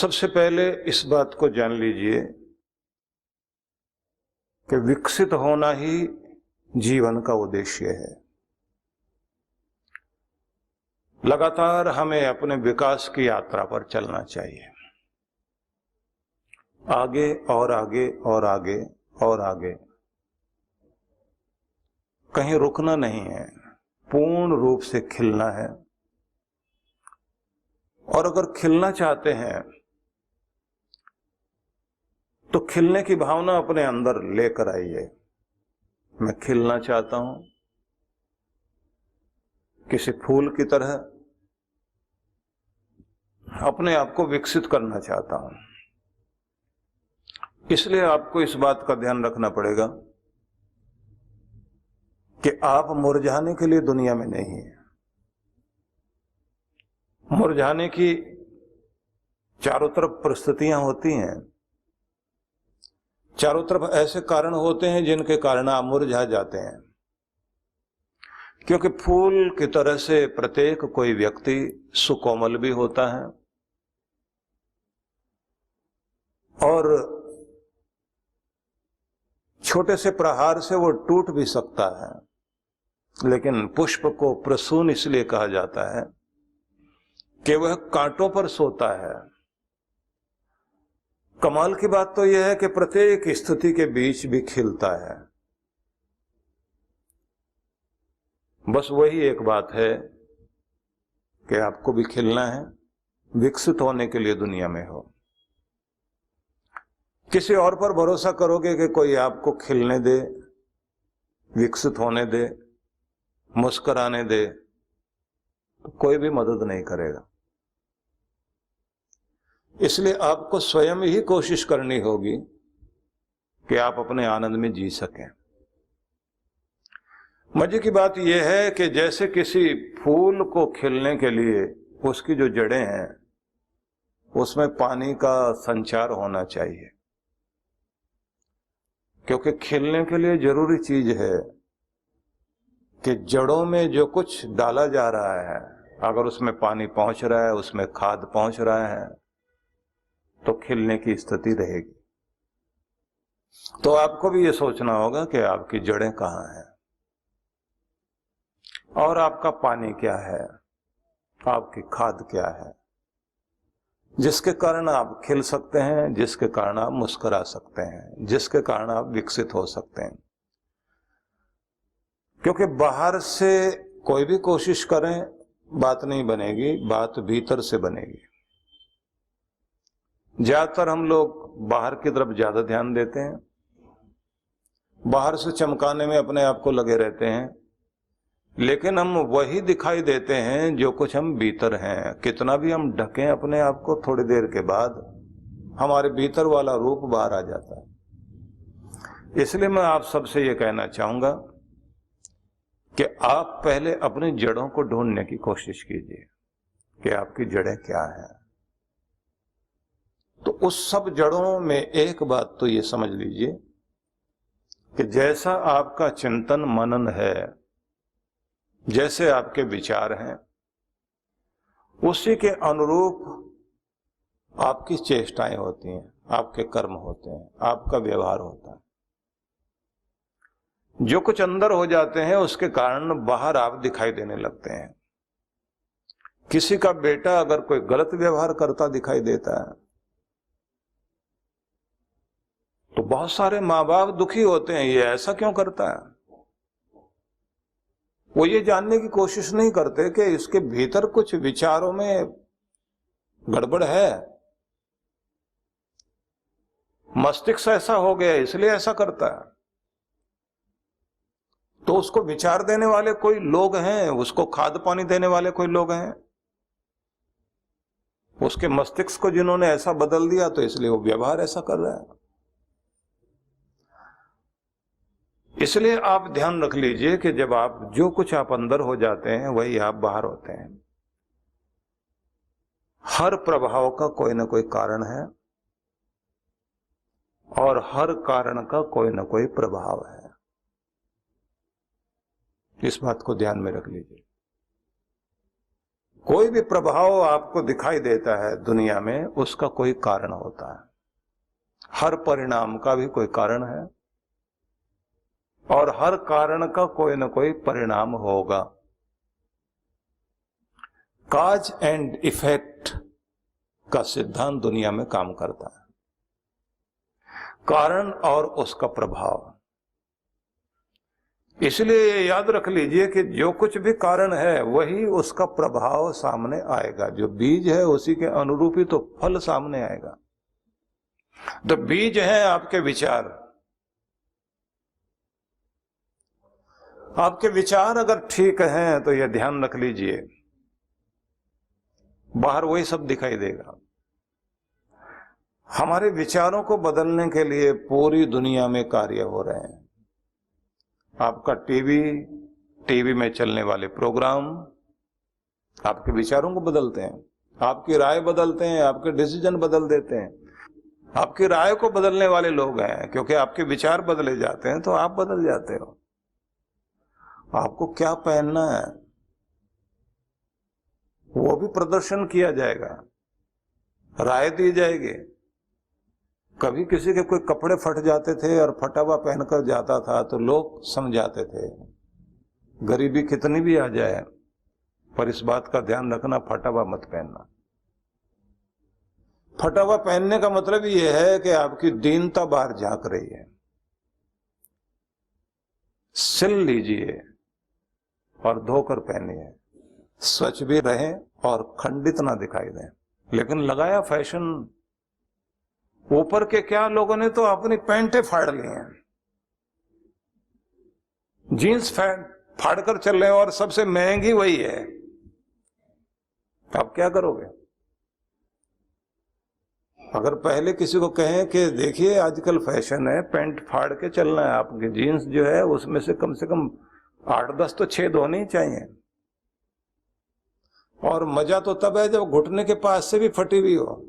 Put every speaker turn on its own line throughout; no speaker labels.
सबसे पहले इस बात को जान लीजिए कि विकसित होना ही जीवन का उद्देश्य है। लगातार हमें अपने विकास की यात्रा पर चलना चाहिए, आगे और आगे और आगे और आगे, कहीं रुकना नहीं है, पूर्ण रूप से खिलना है। और अगर खिलना चाहते हैं तो खिलने की भावना अपने अंदर लेकर आइए। मैं खिलना चाहता हूं किसी फूल की तरह, अपने आप को विकसित करना चाहता हूं। इसलिए आपको इस बात का ध्यान रखना पड़ेगा कि आप मुरझाने के लिए दुनिया में नहीं हैं। मुरझाने की चारों तरफ परिस्थितियां होती हैं, चारों तरफ ऐसे कारण होते हैं जिनके कारण आप मुरझा जाते हैं। क्योंकि फूल की तरह से प्रत्येक कोई व्यक्ति सुकोमल भी होता है और छोटे से प्रहार से वो टूट भी सकता है। लेकिन पुष्प को प्रसून इसलिए कहा जाता है कि वह कांटों पर सोता है। कमाल की बात तो यह है कि प्रत्येक स्थिति के बीच भी खिलता है। बस वही एक बात है कि आपको भी खिलना है, विकसित होने के लिए दुनिया में हो। किसी और पर भरोसा करोगे कि कोई आपको खिलने दे, विकसित होने दे, मुस्कुराने दे, तो कोई भी मदद नहीं करेगा। इसलिए आपको स्वयं ही कोशिश करनी होगी कि आप अपने आनंद में जी सकें। मजे की बात यह है कि जैसे किसी फूल को खिलने के लिए उसकी जो जड़ें हैं उसमें पानी का संचार होना चाहिए, क्योंकि खिलने के लिए जरूरी चीज है कि जड़ों में जो कुछ डाला जा रहा है, अगर उसमें पानी पहुंच रहा है, उसमें खाद पहुंच रहा है, तो खिलने की स्थिति रहेगी। तो आपको भी ये सोचना होगा कि आपकी जड़ें कहाँ हैं और आपका पानी क्या है, आपकी खाद क्या है, जिसके कारण आप खिल सकते हैं, जिसके कारण आप मुस्कुरा सकते हैं, जिसके कारण आप विकसित हो सकते हैं। क्योंकि बाहर से कोई भी कोशिश करें बात नहीं बनेगी, बात भीतर से बनेगी। ज्यादातर हम लोग बाहर की तरफ ज्यादा ध्यान देते हैं, बाहर से चमकाने में अपने आप को लगे रहते हैं, लेकिन हम वही दिखाई देते हैं जो कुछ हम भीतर हैं। कितना भी हम ढकें अपने आप को, थोड़ी देर के बाद हमारे भीतर वाला रूप बाहर आ जाता है। इसलिए मैं आप सबसे ये कहना चाहूंगा कि आप पहले अपनी जड़ों को ढूंढने की कोशिश कीजिए कि आपकी जड़ें क्या हैं। तो उस सब जड़ों में एक बात तो ये समझ लीजिए कि जैसा आपका चिंतन मनन है, जैसे आपके विचार हैं, उसी के अनुरूप आपकी चेष्टाएं होती हैं, आपके कर्म होते हैं, आपका व्यवहार होता है। जो कुछ अंदर हो जाते हैं उसके कारण बाहर आप दिखाई देने लगते हैं। किसी का बेटा अगर कोई गलत व्यवहार करता दिखाई देता है तो बहुत सारे माँ बाप दुखी होते हैं, ये ऐसा क्यों करता है। वो ये जानने की कोशिश नहीं करते कि इसके भीतर कुछ विचारों में गड़बड़ है, मस्तिष्क ऐसा हो गया इसलिए ऐसा करता है। तो उसको विचार देने वाले कोई लोग हैं, उसको खाद पानी देने वाले कोई लोग हैं, उसके मस्तिष्क को जिन्होंने ऐसा बदल दिया, तो इसलिए वो व्यवहार ऐसा कर रहा है। इसलिए आप ध्यान रख लीजिए कि जब आप जो कुछ आप अंदर हो जाते हैं वही आप बाहर होते हैं। हर प्रभाव का कोई ना कोई कारण है और हर कारण का कोई ना कोई प्रभाव है। इस बात को ध्यान में रख लीजिए। कोई भी प्रभाव आपको दिखाई देता है दुनिया में, उसका कोई कारण होता है। हर परिणाम का भी कोई कारण है और हर कारण का कोई ना कोई परिणाम होगा। काज एंड इफेक्ट का सिद्धांत दुनिया में काम करता है। कारण और उसका प्रभाव। इसलिए याद रख लीजिए कि जो कुछ भी कारण है वही उसका प्रभाव सामने आएगा। जो बीज है उसी के अनुरूप ही तो फल सामने आएगा। तो बीज है आपके विचार। आपके विचार अगर ठीक हैं तो यह ध्यान रख लीजिए, बाहर वही सब दिखाई देगा। हमारे विचारों को बदलने के लिए पूरी दुनिया में कार्य हो रहे हैं। आपका टीवी में चलने वाले प्रोग्राम आपके विचारों को बदलते हैं, आपकी राय बदलते हैं, आपके डिसीजन बदल देते हैं। आपकी राय को बदलने वाले लोग हैं, क्योंकि आपके विचार बदले जाते हैं तो आप बदल जाते हो। आपको क्या पहनना है वो भी प्रदर्शन किया जाएगा, राय दी जाएगी। कभी किसी के कोई कपड़े फट जाते थे और फटा हुआ पहनकर जाता था तो लोग समझाते थे, गरीबी कितनी भी आ जाए पर इस बात का ध्यान रखना, फटा हुआ मत पहनना। फटा हुआ पहनने का मतलब यह है कि आपकी दीनता बाहर झांक रही है। सिल लीजिए और धोकर पहनिए, स्वच्छ भी रहे और खंडित ना दिखाई दें। लेकिन लगाया फैशन, ऊपर के क्या लोगों ने तो अपनी पैंटें फाड़ ली हैं, जीन्स फाड़ कर चल रहे हैं और सबसे महंगी वही है। आप क्या करोगे? अगर पहले किसी को कहें कि देखिए आजकल फैशन है, पैंट फाड़ के चलना है, आपकी जीन्स जो है उसमें से कम 8-10 तो छेद होने ही चाहिए। और मजा तो तब है जब घुटने के पास से भी फटी हुई हो।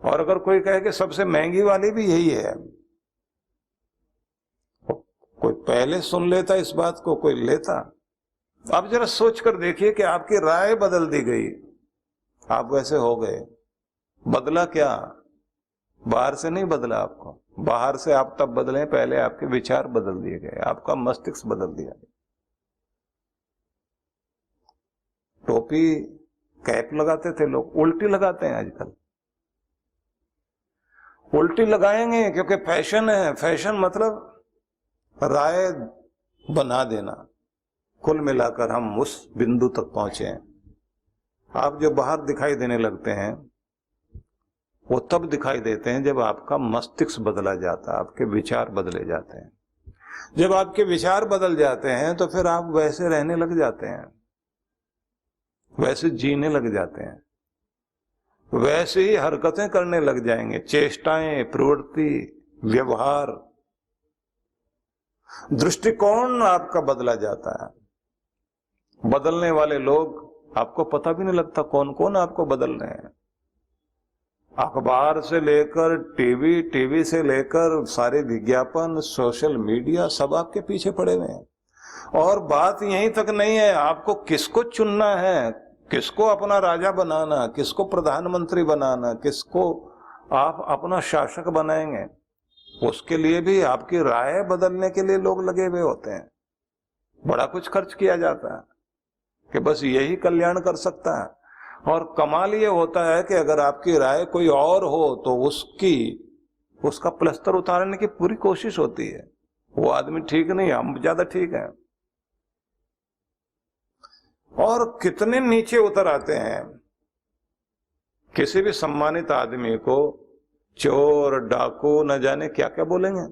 और अगर कोई कहे कि सबसे महंगी वाली भी यही है, कोई पहले सुन लेता इस बात को, कोई लेता। आप जरा सोच कर देखिए कि आपकी राय बदल दी गई, आप वैसे हो गए। बदला क्या? बाहर से नहीं बदला आपको। बाहर से आप तब बदले पहले आपके विचार बदल दिए गए, आपका मस्तिष्क बदल दिया गया। टोपी कैप लगाते थे लोग, उल्टी लगाते हैं आजकल। उल्टी लगाएंगे क्योंकि फैशन है। फैशन मतलब राय बना देना। कुल मिलाकर हम उस बिंदु तक पहुंचे हैं। आप जो बाहर दिखाई देने लगते हैं वो तब दिखाई देते हैं जब आपका मस्तिष्क बदला जाता है, आपके विचार बदले जाते हैं। जब आपके विचार बदल जाते हैं तो फिर आप वैसे रहने लग जाते हैं, वैसे जीने लग जाते हैं, वैसे ही हरकतें करने लग जाएंगे। चेष्टाएं, प्रवृत्ति, व्यवहार, दृष्टिकोण आपका बदला जाता है। बदलने वाले लोग आपको पता भी नहीं लगता कौन कौन आपको बदल रहे हैं। अखबार से लेकर टीवी से लेकर सारे विज्ञापन, सोशल मीडिया, सब आपके पीछे पड़े हुए हैं। और बात यहीं तक नहीं है, आपको किसको चुनना है, किसको अपना राजा बनाना, किसको प्रधानमंत्री बनाना, किसको आप अपना शासक बनाएंगे, उसके लिए भी आपकी राय बदलने के लिए लोग लगे हुए होते हैं। बड़ा कुछ खर्च किया जाता है कि बस यही कल्याण कर सकता है। और कमाल ये होता है कि अगर आपकी राय कोई और हो तो उसका प्लस्तर उतारने की पूरी कोशिश होती है। वो आदमी ठीक नहीं, हम ज्यादा ठीक हैं। और कितने नीचे उतर आते हैं। किसी भी सम्मानित आदमी को चोर, डाकू, न जाने क्या क्या बोलेंगे।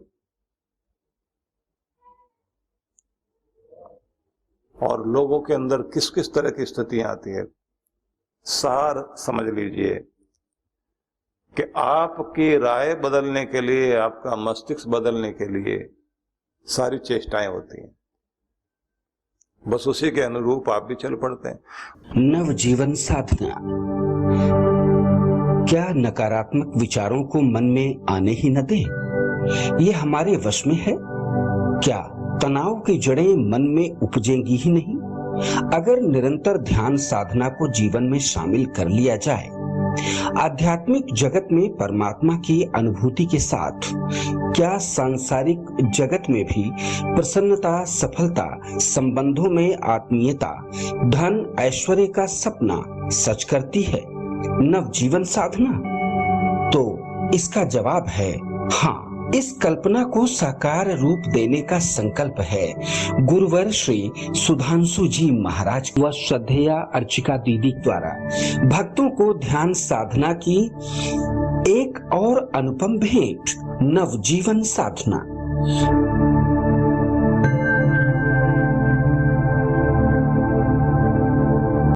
और लोगों के अंदर किस किस तरह की स्थितियां आती है। सार समझ लीजिए कि आपकी राय बदलने के लिए, आपका मस्तिष्क बदलने के लिए सारी चेष्टाएं होती हैं। बस उसी के अनुरूप आप भी चल पड़ते हैं।
नवजीवन साधना। क्या नकारात्मक विचारों को मन में आने ही न दें? ये हमारे वश में है क्या? तनाव की जड़ें मन में उपजेंगी ही नहीं। अगर निरंतर ध्यान साधना को जीवन में शामिल कर लिया जाए, आध्यात्मिक जगत में परमात्मा की अनुभूति के साथ क्या सांसारिक जगत में भी प्रसन्नता, सफलता, संबंधों में आत्मीयता, धन ऐश्वर्य का सपना सच करती है नवजीवन साधना? तो इसका जवाब है हाँ। इस कल्पना को साकार रूप देने का संकल्प है गुरुवर श्री सुधांशु जी महाराज व श्रद्धेया अर्चिका दीदी द्वारा भक्तों को ध्यान साधना की एक और अनुपम भेंट, नवजीवन साधना।